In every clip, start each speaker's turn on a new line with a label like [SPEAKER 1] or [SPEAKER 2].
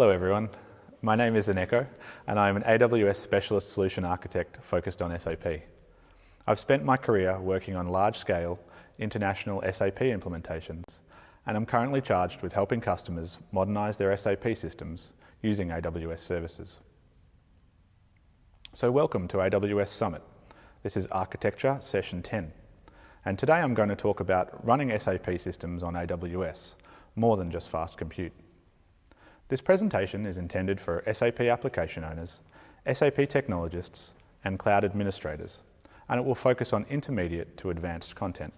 [SPEAKER 1] Hello everyone, my name is Eneko and I'm an AWS Specialist Solution Architect focused on SAP. I've spent my career working on large-scale international SAP implementations and I'm currently charged with helping customers modernise their SAP systems using AWS services. So welcome to AWS Summit. This is Architecture Session 10 and today I'm going to talk about running SAP systems on AWS, more than just fast compute. This presentation is intended for SAP application owners, SAP technologists, and cloud administrators, and it will focus on intermediate to advanced content.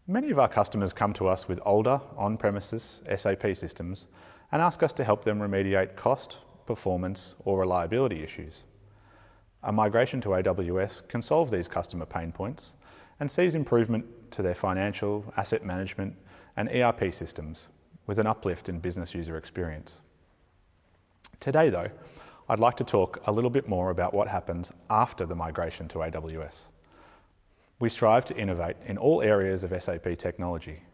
[SPEAKER 1] Many of our customers come to us with older, on-premises SAP systems and ask us to help them remediate cost, performance, or reliability issues. A migration to AWS can solve these customer pain points and sees improvement to their financial, asset management, and ERP systems, with an uplift in business user experience. Today though, I'd like to talk a little bit more about what happens after the migration to AWS. We strive to innovate in all areas of SAP technology,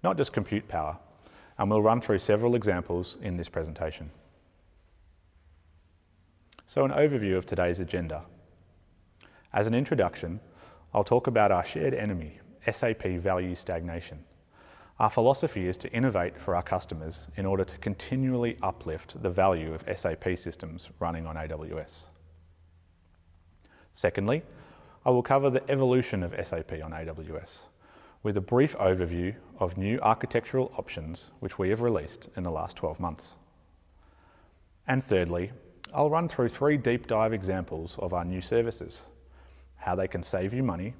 [SPEAKER 1] not just compute power, and we'll run through several examples in this presentation. So an overview of today's agenda. As an introduction, I'll talk about our shared enemy, SAP value stagnation. Our philosophy is to innovate for our customers in order to continually uplift the value of SAP systems running on AWS. Secondly, I will cover the evolution of SAP on AWS with a brief overview of new architectural options which we have released in the last 12 months. And thirdly, I'll run through 3 deep dive examples of our new services, how they can save you money,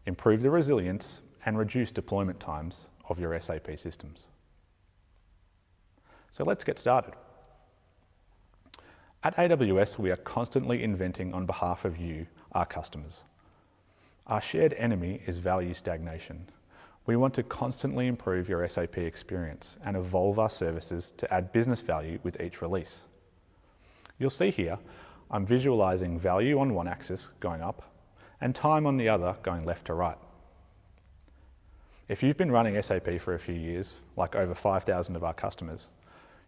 [SPEAKER 1] improve the resilience, and reduce deployment times of your SAP systems. So let's get started. At AWS, we are constantly inventing on behalf of you, our customers. Our shared enemy is value stagnation. We want to constantly improve your SAP experience and evolve our services to add business value with each release. You'll see here, I'm visualizing value on one axis going up and time on the other going left to right. If you've been running SAP for a few years, like over 5,000 of our customers,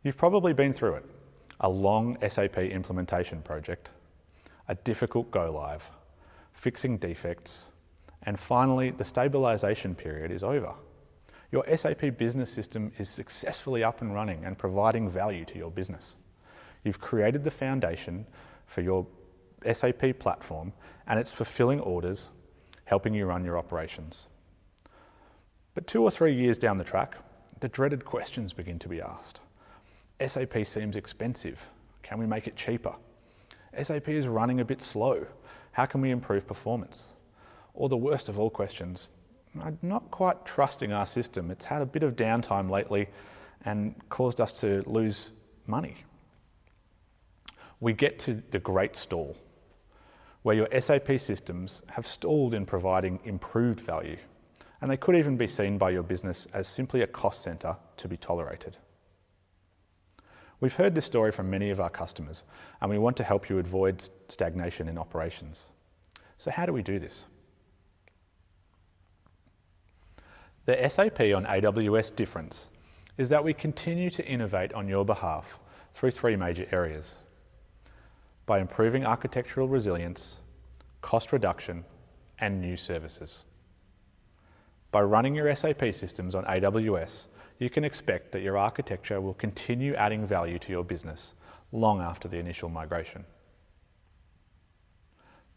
[SPEAKER 1] you've probably been through it. A long SAP implementation project, a difficult go-live, fixing defects, and finally the stabilization period is over. Your SAP business system is successfully up and running and providing value to your business. You've created the foundation for your SAP platform and it's fulfilling orders, helping you run your operations. But 2 or 3 years down the track, the dreaded questions begin to be asked. SAP seems expensive. Can we make it cheaper? SAP is running a bit slow. How can we improve performance? Or the worst of all questions, I'm not quite trusting our system. It's had a bit of downtime lately and caused us to lose money. We get to the great stall, where your SAP systems have stalled in providing improved value. And they could even be seen by your business as simply a cost centre to be tolerated. We've heard this story from many of our customers, and we want to help you avoid stagnation in operations. So how do we do this? The SAP on AWS difference is that we continue to innovate on your behalf through 3 major areas: by improving architectural resilience, cost reduction, and new services. By running your SAP systems on AWS, you can expect that your architecture will continue adding value to your business long after the initial migration.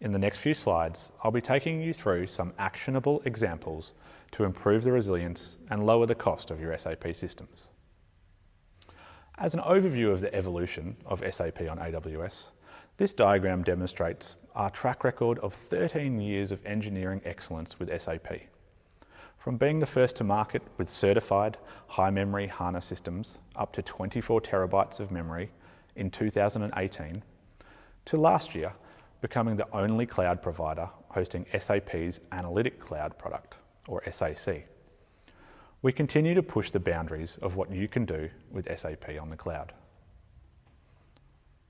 [SPEAKER 1] In the next few slides, I'll be taking you through some actionable examples to improve the resilience and lower the cost of your SAP systems. As an overview of the evolution of SAP on AWS, this diagram demonstrates our track record of 13 years of engineering excellence with SAP. From being the first to market with certified high-memory HANA systems up to 24 terabytes of memory in 2018, to last year becoming the only cloud provider hosting SAP's Analytic Cloud product, or SAC. We continue to push the boundaries of what you can do with SAP on the cloud.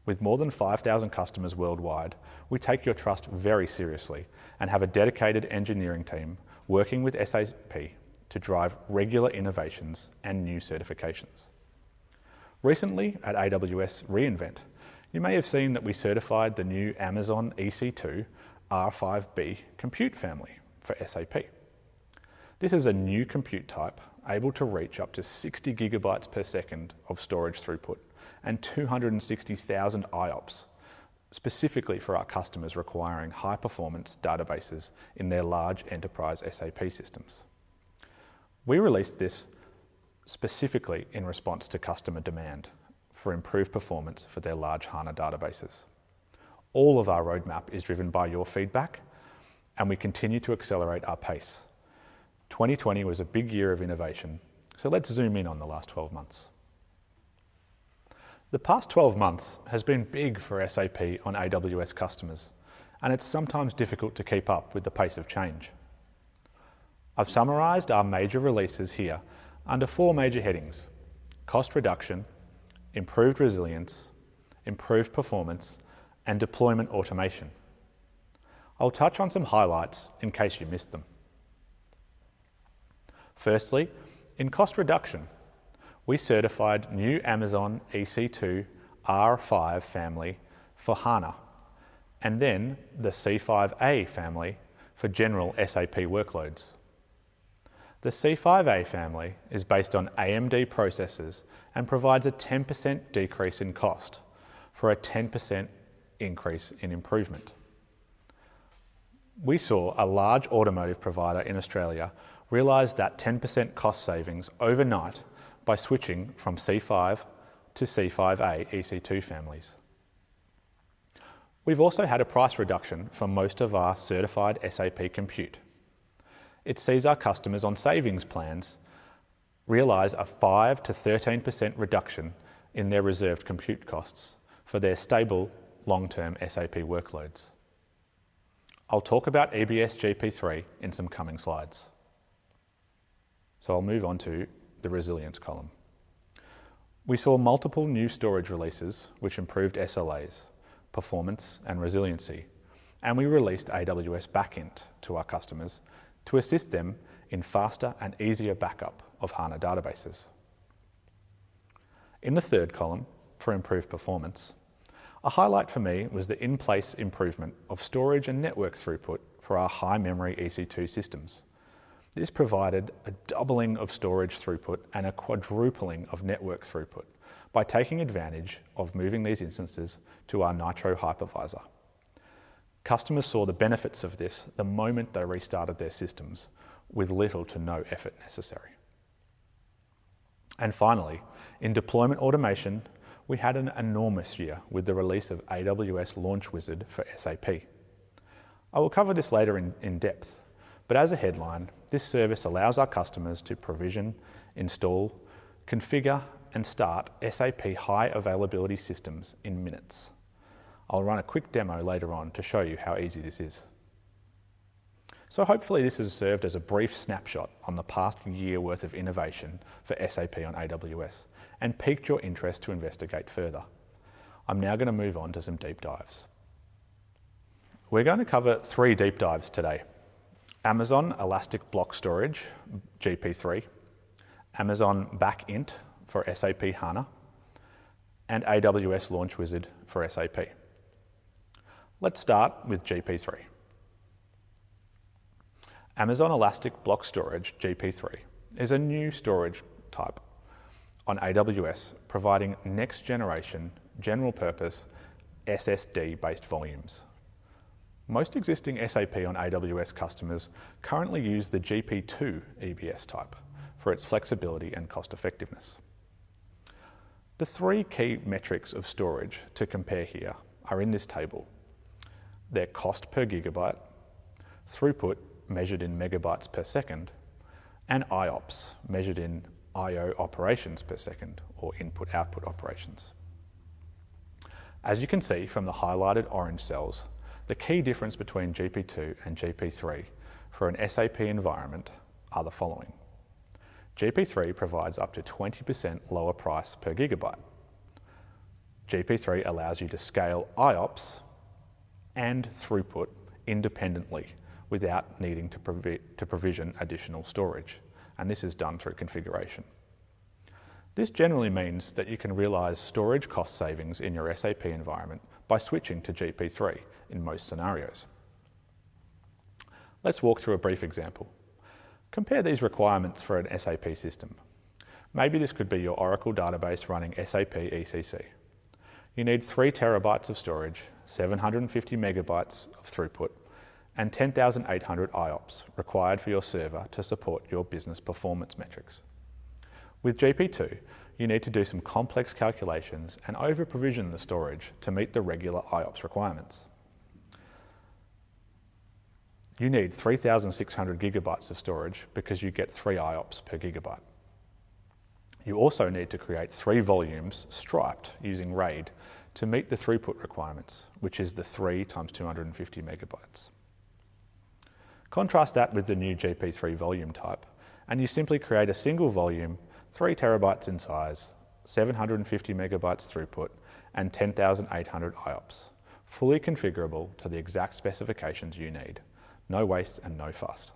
[SPEAKER 1] With more than 5,000 customers worldwide, we take your trust very seriously and have a dedicated engineering team working with SAP to drive regular innovations and new certifications. Recently at AWS reInvent, you may have seen that we certified the new Amazon EC2 R5B compute family for SAP. This is a new compute type able to reach up to 60 gigabytes per second of storage throughput and 260,000 IOPS, specifically for our customers requiring high-performance databases in their large enterprise SAP systems. We released this specifically in response to customer demand for improved performance for their large HANA databases. All of our roadmap is driven by your feedback, and we continue to accelerate our pace. 2020 was a big year of innovation, so let's zoom in on the last 12 months. The past 12 months has been big for SAP on AWS customers, and it's sometimes difficult to keep up with the pace of change. I've summarised our major releases here under 4 major headings: cost reduction, improved resilience, improved performance, and deployment automation. I'll touch on some highlights in case you missed them. Firstly, in cost reduction, we certified new Amazon EC2 R5 family for HANA, and then the C5A family for general SAP workloads. The C5A family is based on AMD processors and provides a 10% decrease in cost for a 10% increase in improvement. We saw a large automotive provider in Australia realise that 10% cost savings overnight by switching from C5 to C5A EC2 families. We've also had a price reduction for most of our certified SAP compute. It sees our customers on savings plans realise a 5 to 13% reduction in their reserved compute costs for their stable, long-term SAP workloads. I'll talk about EBS GP3 in some coming slides. So I'll move on to the resilience column. We saw multiple new storage releases which improved SLAs, performance and resiliency, and we released AWS Backint to our customers to assist them in faster and easier backup of HANA databases. In the third column, for improved performance, a highlight for me was the in-place improvement of storage and network throughput for our high-memory EC2 systems. This provided a doubling of storage throughput and a quadrupling of network throughput by taking advantage of moving these instances to our Nitro hypervisor. Customers saw the benefits of this the moment they restarted their systems, with little to no effort necessary. And finally, in deployment automation, we had an enormous year with the release of AWS Launch Wizard for SAP. I will cover this later in depth, but as a headline, this service allows our customers to provision, install, configure, and start SAP high availability systems in minutes. I'll run a quick demo later on to show you how easy this is. So hopefully this has served as a brief snapshot on the past year worth of innovation for SAP on AWS and piqued your interest to investigate further. I'm now going to move on to some deep dives. We're going to cover 3 deep dives today: Amazon Elastic Block Storage, GP3, Amazon Backint for SAP HANA, and AWS Launch Wizard for SAP. Let's start with GP3. Amazon Elastic Block Storage, GP3, is a new storage type on AWS, providing next-generation, general-purpose SSD-based volumes. Most existing SAP on AWS customers currently use the GP2 EBS type for its flexibility and cost-effectiveness. The 3 key metrics of storage to compare here are in this table: their cost per gigabyte, throughput measured in megabytes per second, and IOPS measured in I/O operations per second, or input-output operations. As you can see from the highlighted orange cells, the key difference between GP2 and GP3 for an SAP environment are the following. GP3 provides up to 20% lower price per gigabyte. GP3 allows you to scale IOPS and throughput independently without needing to provision additional storage, and this is done through configuration. This generally means that you can realise storage cost savings in your SAP environment by switching to GP3 in most scenarios. Let's walk through a brief example. Compare these requirements for an SAP system. Maybe this could be your Oracle database running SAP ECC. You need 3 terabytes of storage, 750 megabytes of throughput, and 10,800 IOPS required for your server to support your business performance metrics. With GP2, you need to do some complex calculations and over-provision the storage to meet the regular IOPS requirements. You need 3,600 gigabytes of storage because you get 3 IOPS per gigabyte. You also need to create 3 volumes striped using RAID to meet the throughput requirements, which is the 3 times 250 megabytes. Contrast that with the new GP3 volume type, and you simply create a single volume, 3 terabytes in size, 750 megabytes throughput, and 10,800 IOPS, fully configurable to the exact specifications you need. No waste and no fuss.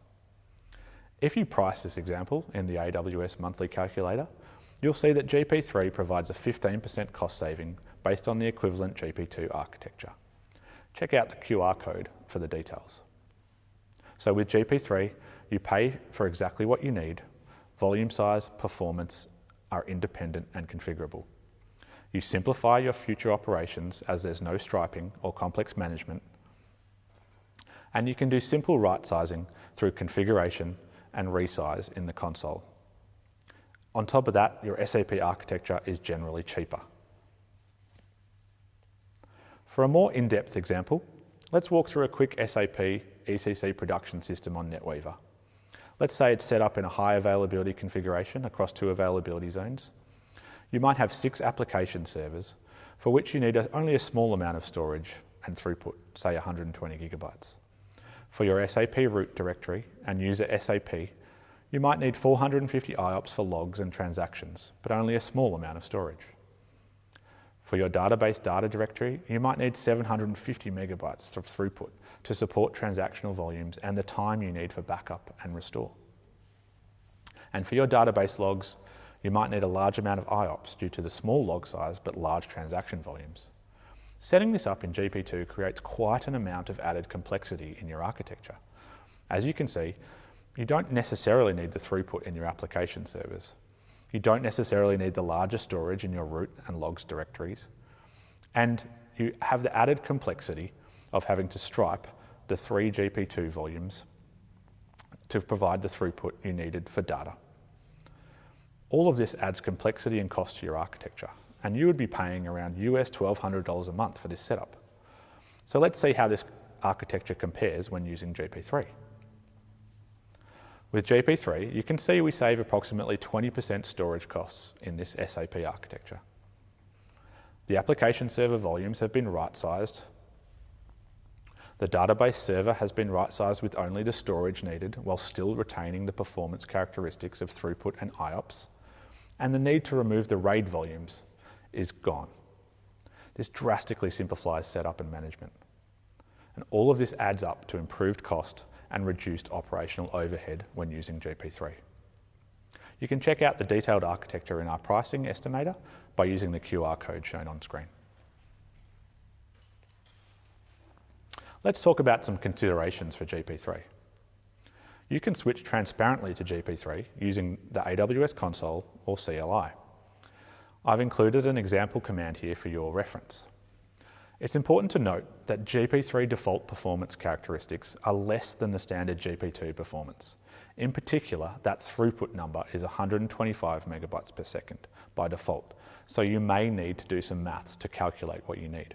[SPEAKER 1] If you price this example in the AWS monthly calculator, you'll see that GP3 provides a 15% cost saving based on the equivalent GP2 architecture. Check out the QR code for the details. So with GP3, you pay for exactly what you need. Volume size, performance are independent and configurable. You simplify your future operations as there's no striping or complex management. And you can do simple right-sizing through configuration and resize in the console. On top of that, your SAP architecture is generally cheaper. For a more in-depth example, let's walk through a quick SAP ECC production system on NetWeaver. Let's say it's set up in a high availability configuration across 2 availability zones. You might have 6 application servers for which you need only a small amount of storage and throughput, say 120 gigabytes. For your SAP root directory and user SAP, you might need 450 IOPS for logs and transactions, but only a small amount of storage. For your database data directory, you might need 750 megabytes of throughput to support transactional volumes and the time you need for backup and restore. And for your database logs, you might need a large amount of IOPS due to the small log size but large transaction volumes. Setting this up in GP2 creates quite an amount of added complexity in your architecture. As you can see, you don't necessarily need the throughput in your application servers. You don't necessarily need the larger storage in your root and logs directories. And you have the added complexity of having to stripe the 3 GP2 volumes to provide the throughput you needed for data. All of this adds complexity and cost to your architecture, and you would be paying around US $1,200 a month for this setup. So let's see how this architecture compares when using GP3. With GP3, you can see we save approximately 20% storage costs in this SAP architecture. The application server volumes have been right-sized. The database server has been right-sized with only the storage needed while still retaining the performance characteristics of throughput and IOPS, and the need to remove the RAID volumes is gone. This drastically simplifies setup and management. And all of this adds up to improved cost and reduced operational overhead when using GP3. You can check out the detailed architecture in our pricing estimator by using the QR code shown on screen. Let's talk about some considerations for GP3. You can switch transparently to GP3 using the AWS console or CLI. I've included an example command here for your reference. It's important to note that GP3 default performance characteristics are less than the standard GP2 performance. In particular, that throughput number is 125 megabytes per second by default, so you may need to do some maths to calculate what you need.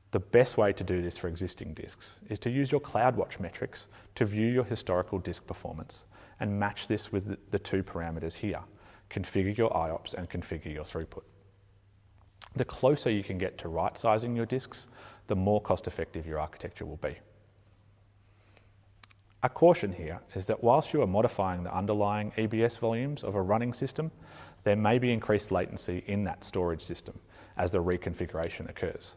[SPEAKER 1] The best way to do this for existing disks is to use your CloudWatch metrics to view your historical disk performance and match this with the 2 parameters here. Configure your IOPS and configure your throughput. The closer you can get to right-sizing your disks, the more cost-effective your architecture will be. A caution here is that whilst you are modifying the underlying EBS volumes of a running system, there may be increased latency in that storage system as the reconfiguration occurs.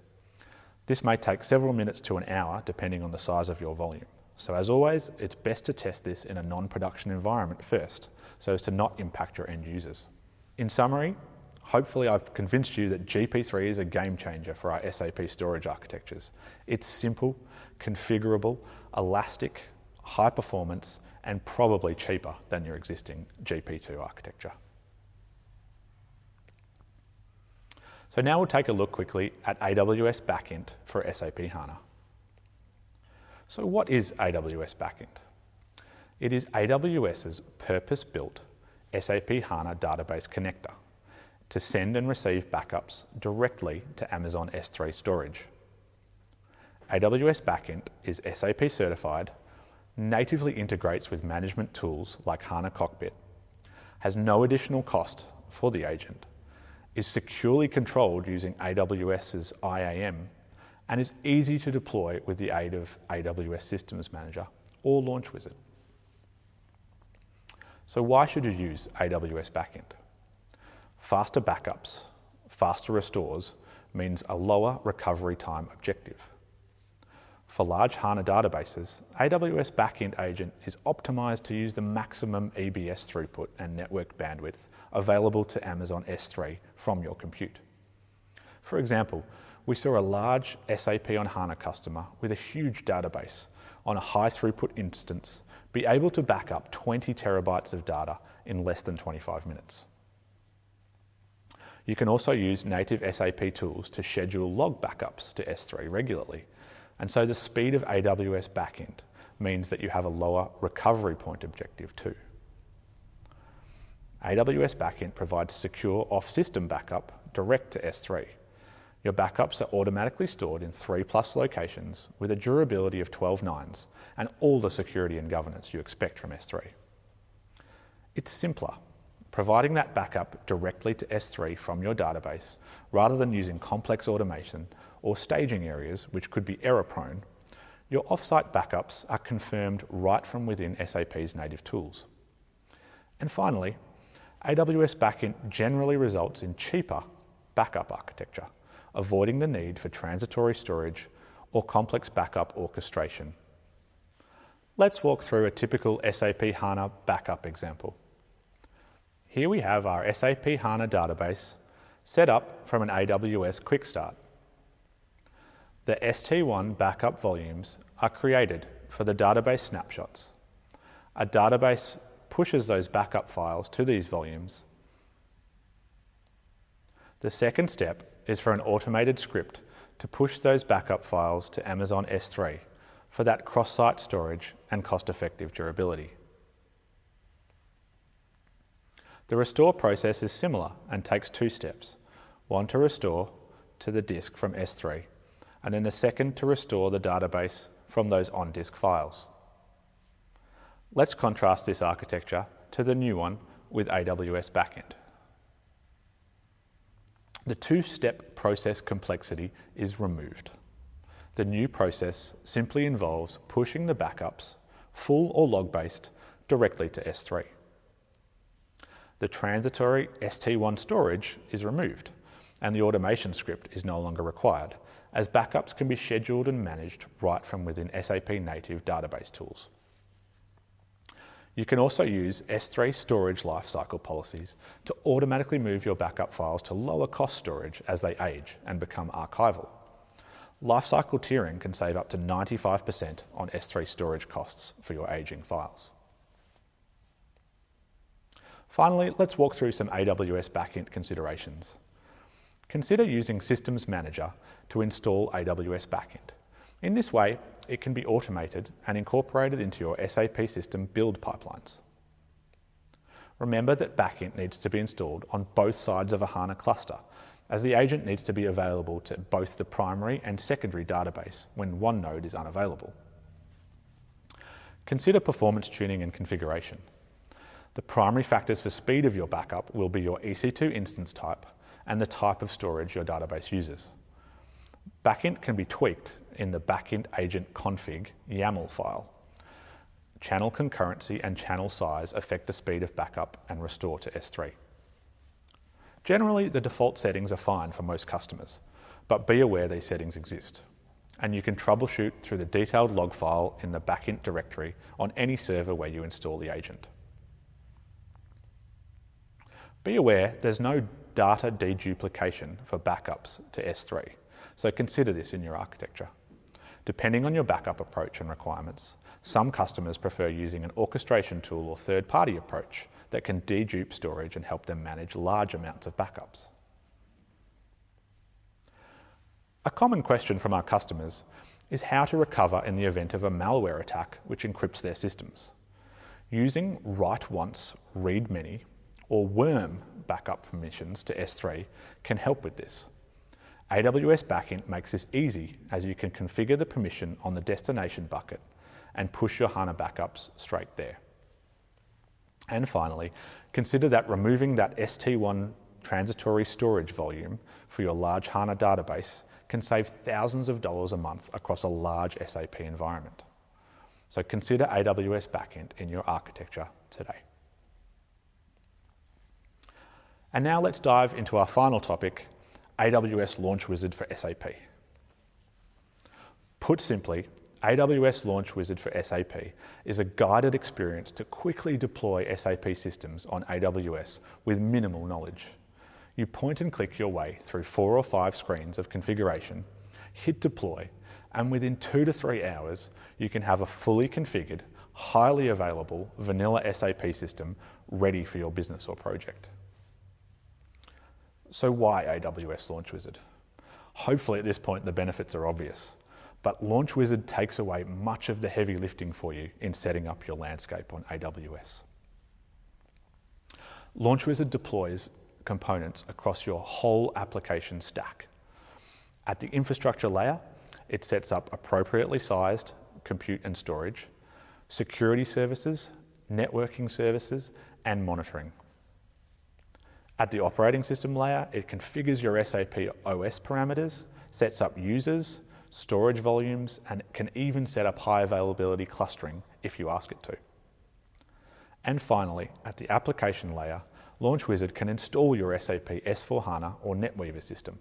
[SPEAKER 1] This may take several minutes to an hour depending on the size of your volume. So as always, it's best to test this in a non-production environment first, so as to not impact your end users. In summary, hopefully I've convinced you that GP3 is a game changer for our SAP storage architectures. It's simple, configurable, elastic, high performance, and probably cheaper than your existing GP2 architecture. So now we'll take a look quickly at AWS Backend for SAP HANA. So what is AWS Backend? It is AWS's purpose-built SAP HANA database connector to send and receive backups directly to Amazon S3 storage. AWS Backend is SAP certified, natively integrates with management tools like HANA Cockpit, has no additional cost for the agent, is securely controlled using AWS's IAM, and is easy to deploy with the aid of AWS Systems Manager or Launch Wizard. So why should you use AWS Backend? Faster backups, faster restores means a lower recovery time objective. For large HANA databases, AWS Backend Agent is optimized to use the maximum EBS throughput and network bandwidth available to Amazon S3 from your compute. For example, we saw a large SAP on HANA customer with a huge database on a high throughput instance be able to back up 20 terabytes of data in less than 25 minutes. You can also use native SAP tools to schedule log backups to S3 regularly, and so the speed of AWS Backend means that you have a lower recovery point objective too. AWS Backend provides secure off-system backup direct to S3. Your backups are automatically stored in 3+ locations with a durability of 12 nines and all the security and governance you expect from S3. It's simpler, providing that backup directly to S3 from your database rather than using complex automation or staging areas which could be error-prone. Your offsite backups are confirmed right from within SAP's native tools. And finally, AWS Backend generally results in cheaper backup architecture, avoiding the need for transitory storage or complex backup orchestration. Let's walk through a typical SAP HANA backup example. Here we have our SAP HANA database set up from an AWS Quick Start. The ST1 backup volumes are created for the database snapshots. A database pushes those backup files to these volumes. The second step is for an automated script to push those backup files to Amazon S3 for that cross-site storage and cost-effective durability. The restore process is similar and takes 2 steps, one to restore to the disk from S3, and then the second to restore the database from those on-disk files. Let's contrast this architecture to the new one with AWS Backend. The 2-step process complexity is removed. The new process simply involves pushing the backups, full or log-based, directly to S3. The transitory ST1 storage is removed, and the automation script is no longer required, as backups can be scheduled and managed right from within SAP native database tools. You can also use S3 storage lifecycle policies to automatically move your backup files to lower cost storage as they age and become archival. Lifecycle tiering can save up to 95% on S3 storage costs for your aging files. Finally, let's walk through some AWS Backend considerations. Consider using Systems Manager to install AWS Backend. In this way, it can be automated and incorporated into your SAP system build pipelines. Remember that Backend needs to be installed on both sides of a HANA cluster, as the agent needs to be available to both the primary and secondary database when one node is unavailable. Consider performance tuning and configuration. The primary factors for speed of your backup will be your EC2 instance type and the type of storage your database uses. Backend can be tweaked in the Backend Agent Config YAML file. Channel concurrency and channel size affect the speed of backup and restore to S3. Generally, the default settings are fine for most customers, but be aware these settings exist, and you can troubleshoot through the detailed log file in the Backend directory on any server where you install the agent. Be aware there's no data deduplication for backups to S3, so consider this in your architecture. Depending on your backup approach and requirements, some customers prefer using an orchestration tool or third-party approach that can dedupe storage and help them manage large amounts of backups. A common question from our customers is how to recover in the event of a malware attack which encrypts their systems. Using write once, read many, or worm backup permissions to S3 can help with this. AWS Backend makes this easy as you can configure the permission on the destination bucket and push your HANA backups straight there. And finally, consider that removing that ST1 transitory storage volume for your large HANA database can save thousands of dollars a month across a large SAP environment. So consider AWS Backend in your architecture today. And now let's dive into our final topic, AWS Launch Wizard for SAP. Put simply, AWS Launch Wizard for SAP is a guided experience to quickly deploy SAP systems on AWS with minimal knowledge. You point and click your way through 4 or 5 screens of configuration, hit deploy, and within 2 to 3 hours, you can have a fully configured, highly available vanilla SAP system ready for your business or project. So why AWS Launch Wizard? Hopefully at this point the benefits are obvious, but Launch Wizard takes away much of the heavy lifting for you in setting up your landscape on AWS. Launch Wizard deploys components across your whole application stack. At the infrastructure layer, it sets up appropriately sized compute and storage, security services, networking services, and monitoring. At the operating system layer, it configures your SAP OS parameters, sets up users, storage volumes, and can even set up high availability clustering if you ask it to. And finally, at the application layer, Launch Wizard can install your SAP S/4HANA or NetWeaver system,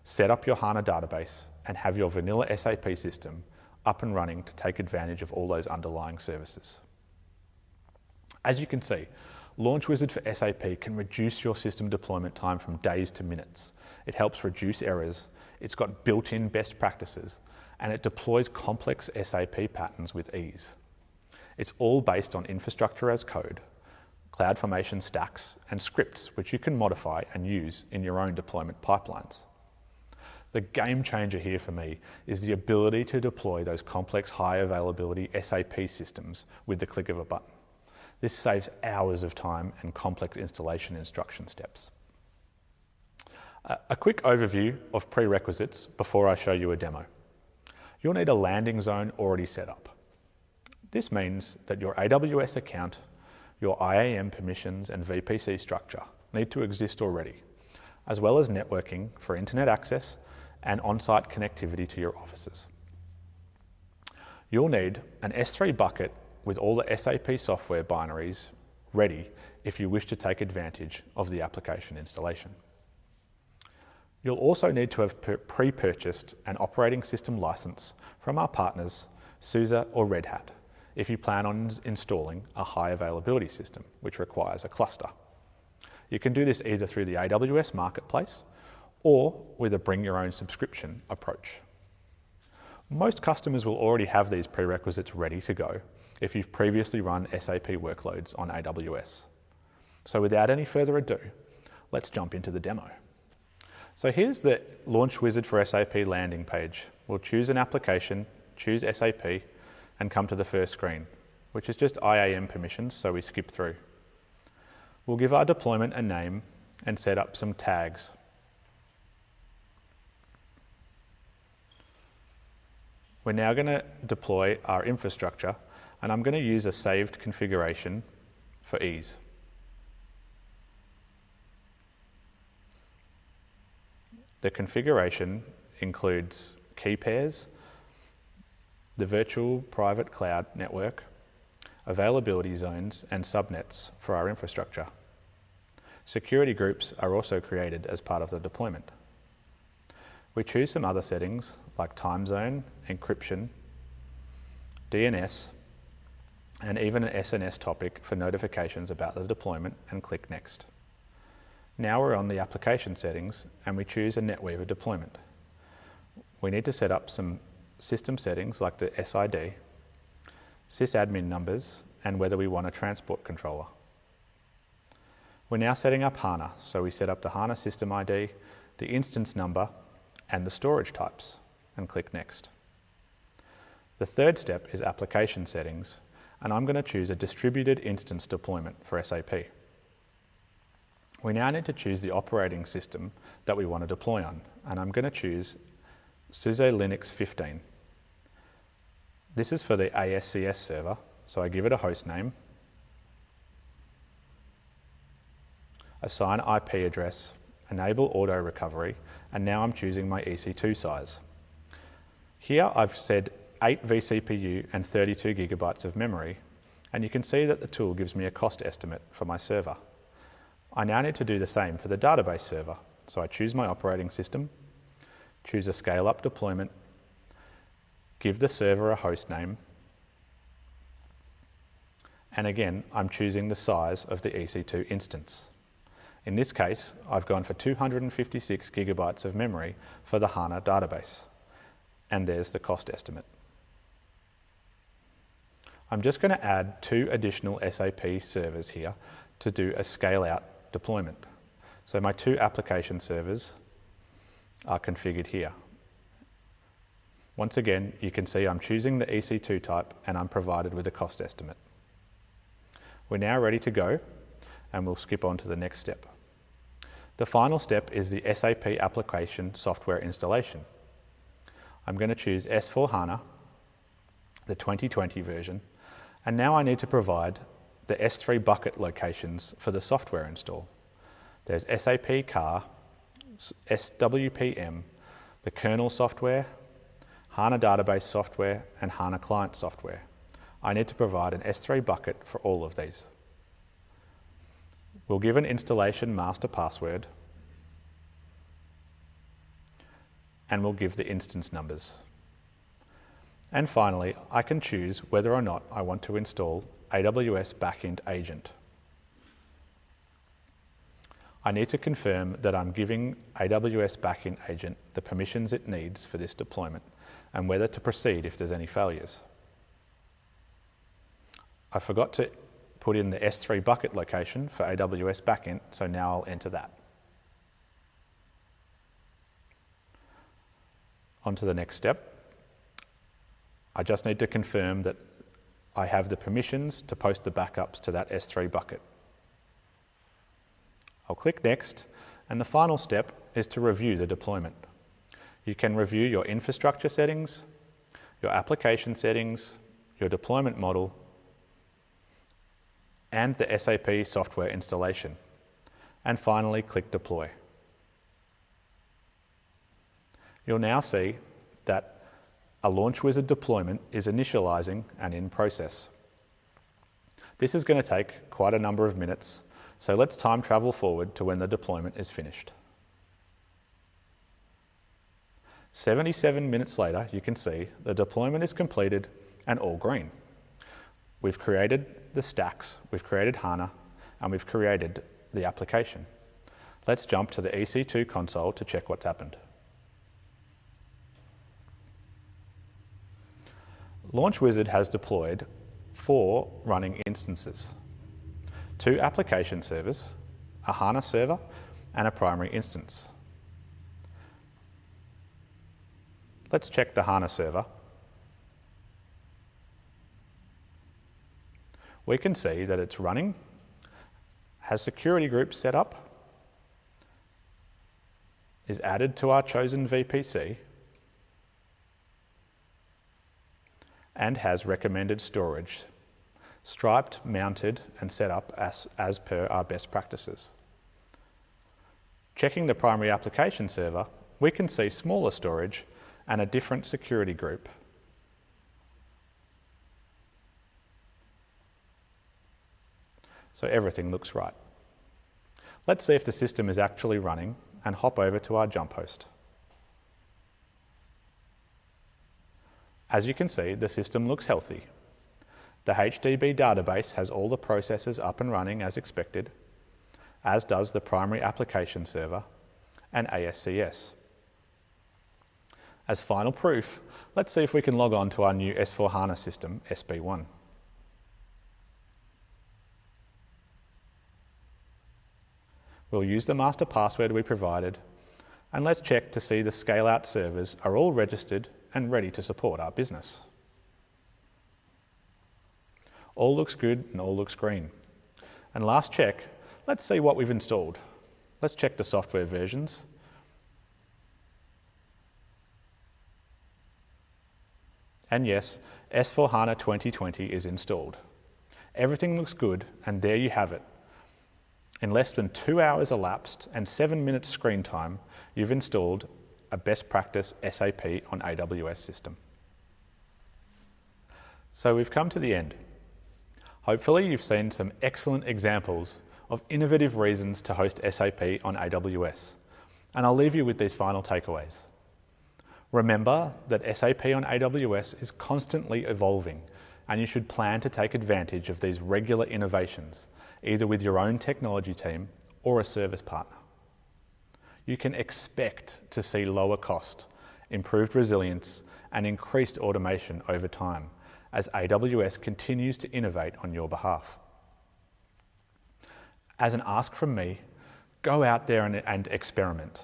[SPEAKER 1] set up your HANA database, and have your vanilla SAP system up and running to take advantage of all those underlying services. As you can see, Launch Wizard for SAP can reduce your system deployment time from days to minutes. It helps reduce errors, it's got built-in best practices, and it deploys complex SAP patterns with ease. It's all based on infrastructure as code, CloudFormation stacks, and scripts which you can modify and use in your own deployment pipelines. The game changer here for me is the ability to deploy those complex high availability SAP systems with the click of a button. This saves hours of time and complex installation instruction steps. A quick overview of prerequisites before I show you a demo. You'll need a landing zone already set up. This means that your AWS account, your IAM permissions and VPC structure need to exist already, as well as networking for internet access and on-site connectivity to your offices. You'll need an S3 bucket with all the SAP software binaries ready if you wish to take advantage of the application installation. You'll also need to have pre-purchased an operating system license from our partners, SUSE or Red Hat, if you plan on installing a high availability system, which requires a cluster. You can do this either through the AWS Marketplace or with a bring your own subscription approach. Most customers will already have these prerequisites ready to go if you've previously run SAP workloads on AWS. So without any further ado, let's jump into the demo. So here's the Launch Wizard for SAP landing page. We'll choose an application, choose SAP, and come to the first screen, which is just IAM permissions, so we skip through. We'll give our deployment a name and set up some tags. We're now going to deploy our infrastructure, and I'm going to use a saved configuration for ease. The configuration includes key pairs, the virtual private cloud network, availability zones, and subnets for our infrastructure. Security groups are also created as part of the deployment. We choose some other settings like time zone, encryption, DNS, and even an SNS topic for notifications about the deployment, and click Next. Now we're on the application settings and we choose a NetWeaver deployment. We need to set up some system settings like the SID, sysadmin numbers, and whether we want a transport controller. We're now setting up HANA, so we set up the HANA system ID, the instance number, and the storage types, and click Next. The third step is application settings, and I'm going to choose a distributed instance deployment for SAP. We now need to choose the operating system that we want to deploy on, and I'm going to choose SUSE Linux 15. This is for the ASCS server, so I give it a host name, assign IP address, enable auto recovery, and now I'm choosing my EC2 size. Here I've said 8 vCPU and 32 gigabytes of memory, and you can see that the tool gives me a cost estimate for my server. I now need to do the same for the database server, so I choose my operating system, choose a scale-up deployment, give the server a host name, and again I'm choosing the size of the EC2 instance. In this case, I've gone for 256 gigabytes of memory for the HANA database, and there's the cost estimate. I'm just going to add 2 additional SAP servers here to do a scale-out deployment. So my 2 application servers are configured here. Once again, you can see I'm choosing the EC2 type and I'm provided with a cost estimate. We're now ready to go, and we'll skip on to the next step. The final step is the SAP application software installation. I'm going to choose S/4HANA, the 2020 version, and now I need to provide the S3 bucket locations for the software install. There's SAP CAR, SWPM, the kernel software, HANA database software, and HANA client software. I need to provide an S3 bucket for all of these. We'll give an installation master password, and we'll give the instance numbers. And finally, I can choose whether or not I want to install AWS Backend Agent. I need to confirm that I'm giving AWS Backend Agent the permissions it needs for this deployment, and whether to proceed if there's any failures. I forgot to put in the S3 bucket location for AWS Backend, so now I'll enter that. On to the next step. I just need to confirm that I have the permissions to post the backups to that S3 bucket. I'll click Next, and the final step is to review the deployment. You can review your infrastructure settings, your application settings, your deployment model, and the SAP software installation. And finally, click Deploy. You'll now see that a Launch Wizard deployment is initializing and in process. This is going to take quite a number of minutes, so let's time travel forward to when the deployment is finished. 77 minutes later, you can see the deployment is completed and all green. We've created the stacks, we've created HANA, and we've created the application. Let's jump to the EC2 console to check what's happened. Launch Wizard has deployed 4 running instances, 2 application servers, a HANA server, and a primary instance. Let's check the HANA server. We can see that it's running, has security groups set up, is added to our chosen VPC, and has recommended storage, striped, mounted, and set up as per our best practices. Checking the primary application server, we can see smaller storage and a different security group. So everything looks right. Let's see if the system is actually running and hop over to our jump host. As you can see, the system looks healthy. The HDB database has all the processes up and running as expected. as does the Primary Application Server and ASCS. As final proof, let's see if we can log on to our new S4HANA system, SB1. We'll use the master password we provided, and let's check to see the scale-out servers are all registered and ready to support our business. All looks good and all looks green. And last check, let's see what we've installed. Let's check the software versions. And yes, S4HANA 2020 is installed. Everything looks good, and there you have it. In less than 2 hours elapsed and 7 minutes screen time, you've installed a best practice SAP on AWS system. So we've come to the end. Hopefully you've seen some excellent examples of innovative reasons to host SAP on AWS, and I'll leave you with these final takeaways. Remember that SAP on AWS is constantly evolving, and you should plan to take advantage of these regular innovations, either with your own technology team or a service partner. You can expect to see lower cost, improved resilience, and increased automation over time as AWS continues to innovate on your behalf. As an ask from me, go out there and experiment.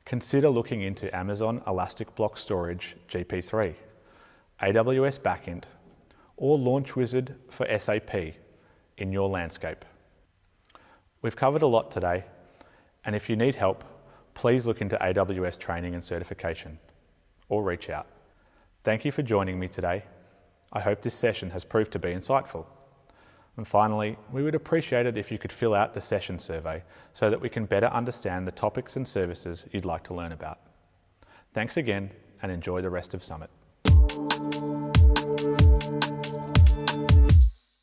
[SPEAKER 1] Consider looking into Amazon Elastic Block Storage GP3, AWS Backend, or Launch Wizard for SAP in your landscape. We've covered a lot today, and if you need help, please look into AWS training and certification, or reach out. Thank you for joining me today. I hope this session has proved to be insightful. And finally, we would appreciate it if you could fill out the session survey so that we can better understand the topics and services you'd like to learn about. Thanks again, and enjoy the rest of Summit.